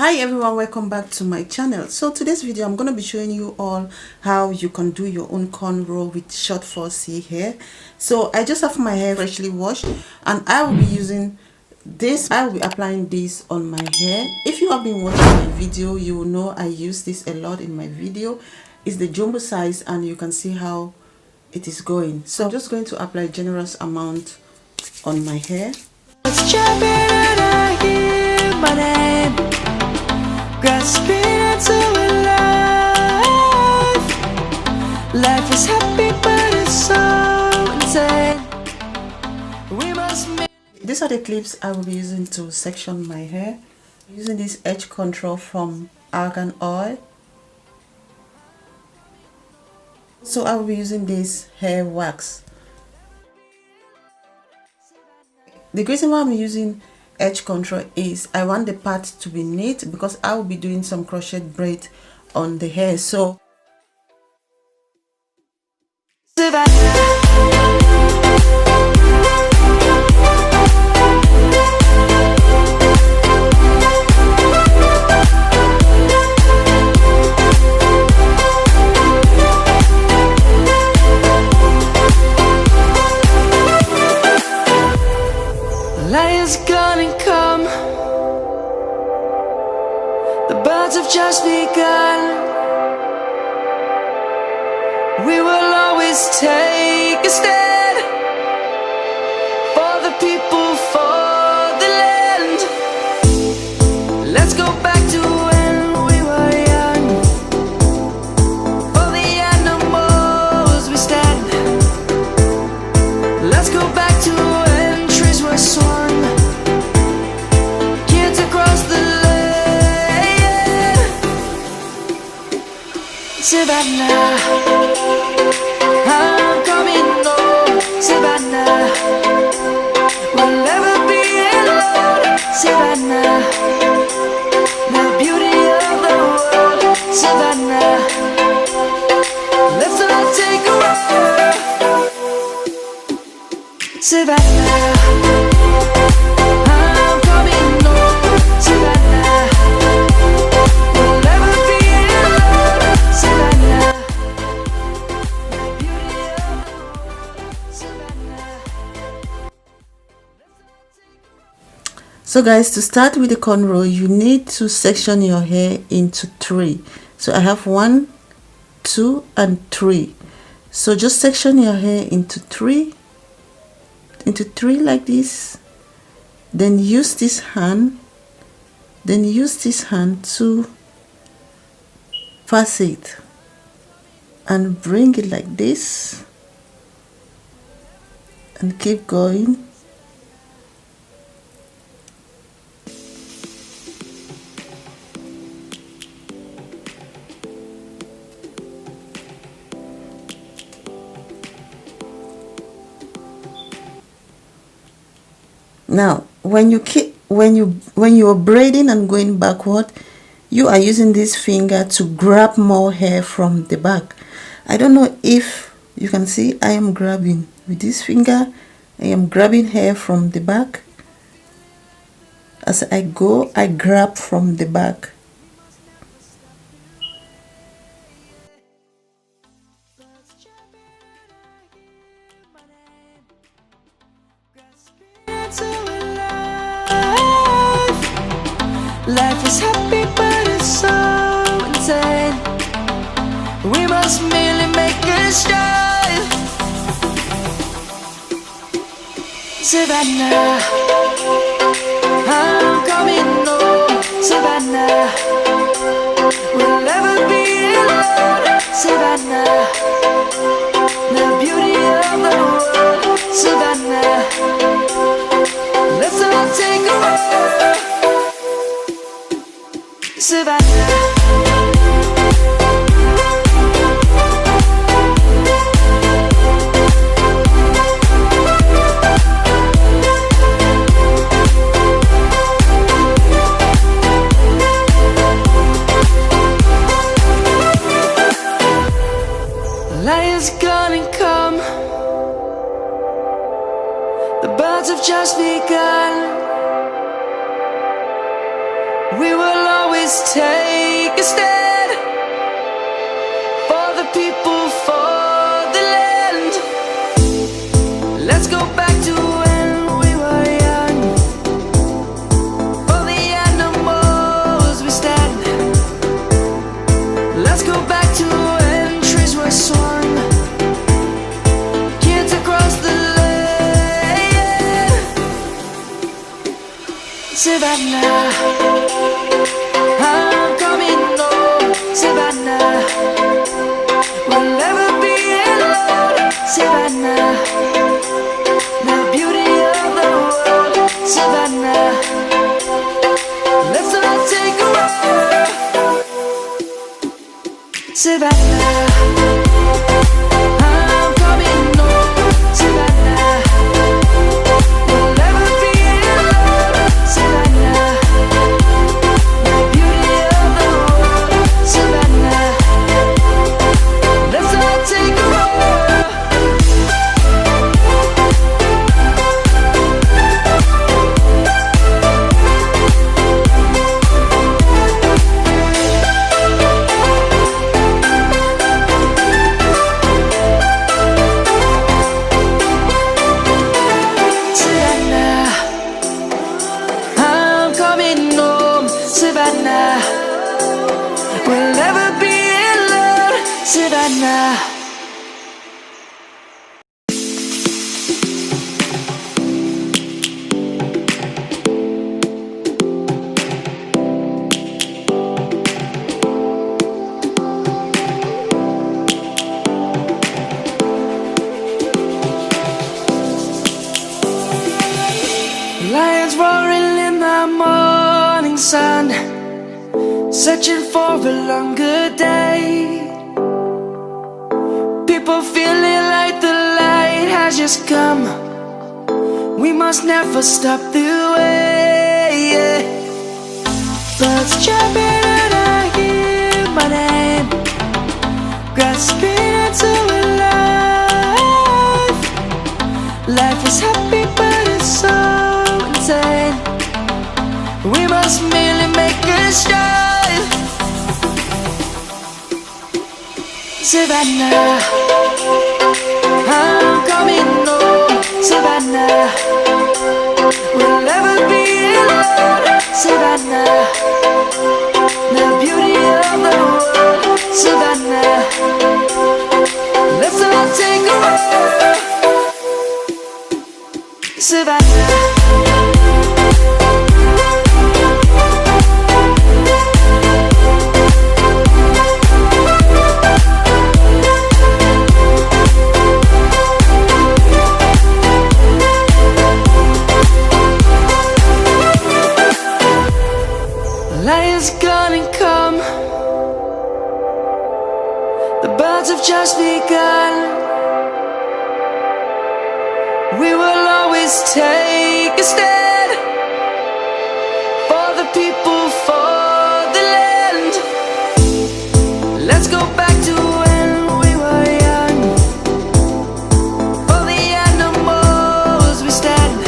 Hi everyone, welcome back to my channel. So today's video I'm going to be showing you all how you can do your own cornrow with short 4C hair. So I just have my hair freshly washed and I will be using this. I will be applying this on my hair. If you have been watching my video, you will know I use this a lot in my video. It's the jumbo size and you can see how it is going. So I'm just going to apply a generous amount on my hair. It's jumping and I hear my name, grasping into life. Life is happy but it's so insane. We must make. These are the clips I will be using to section my hair. I'm using this edge control from Argan Oil. So I will be using this hair wax. The reason why I'm using edge control is I want the part to be neat because I will be doing some crochet braid on the hair. So Lion's gonna come. The birds have just begun. We will always take a stand for the people, for the land. Let's go back to when we were young. For the animals we stand. Let's go back to when trees were swung. Kids across the land. Savannah, I'm coming home. Savannah, we'll never be alone. Savannah, the beauty of the world. Savannah, let's all take a ride. Savannah, I'm coming home. Savannah, we'll never be alone. Savannah, the beauty of the world. Savannah. So guys, to start with the cornrow, you need to section your hair into 3. So I have 1, 2 and 3. So just section your hair into 3 like this. Then use this hand to pass it and bring it like this and keep going. Now when you are braiding and going backward, you are using this finger to grab more hair from the back. I don't know if you can see, I am grabbing with this finger. I am grabbing hair from the back. As I go, I grab from the back. Life is happy but it's so insane. We must merely make a start. Savannah, I'm coming home. Savannah, we'll never be alone. Savannah, the beauty of the world. Savannah, let's all take a ride. Savannah, lion's gonna come. The birds have just begun. We will always always take a stand for the people, for the land. Let's go back to when we were young. For the animals we stand. Let's go back to when trees were swung. Kids across the land. Savannah, I'm coming home. Savannah, we'll never be alone. Savannah, the beauty of the world. Savannah, let's all take a walk. Savannah, I'm coming home. Savannah, we'll never be alone. Savannah, the beauty of the world. Savannah, let's all take a walk. Savannah, I'm coming home. Savannah, we'll never be alone. Savannah. Lions roaring in the morning sun, searching for a longer day. People feeling like the light has just come. We must never stop the way. Birds jumping and I hear my name, grasping into a life. Life is happy but it's so insane. We must merely make a strive. Savannah, I'm coming home. Savannah, we'll never be alone. Savannah, the beauty of the world. Savannah, let's all take a walk. Savannah. Lion's gonna come. The birds have just begun. We will always take a stand for the people, for the land. Let's go back to when we were young. For the animals we stand.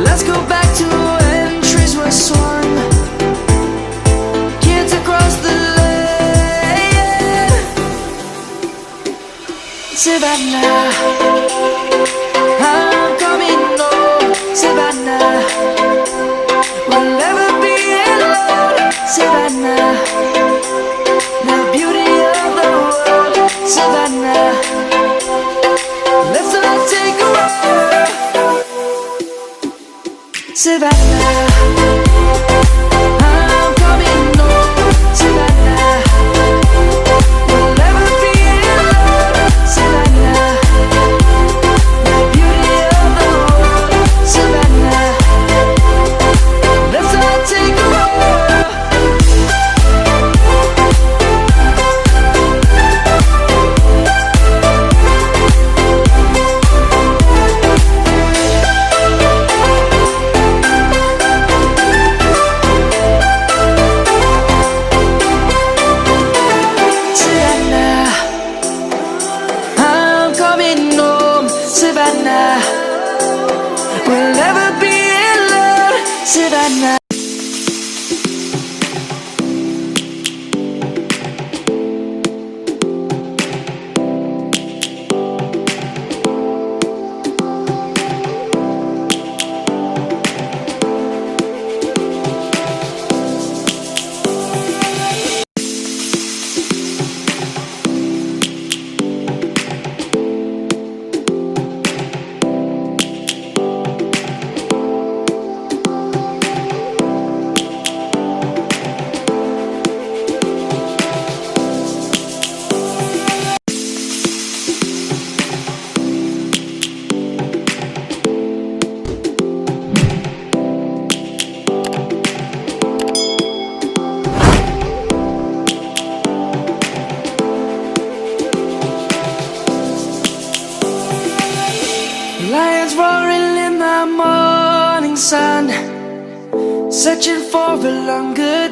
Let's go back to when trees were swung. Kids across the land. Savannah, I'm coming home. Savannah, we'll never be alone. Savannah, the beauty of the world. Savannah, let's all take a walk. Savannah, I'm coming home. Savannah, we'll never be alone. Savannah, the beauty of the world. Savannah, let's all take a walk. Lions roaring in the morning sun, searching for a longer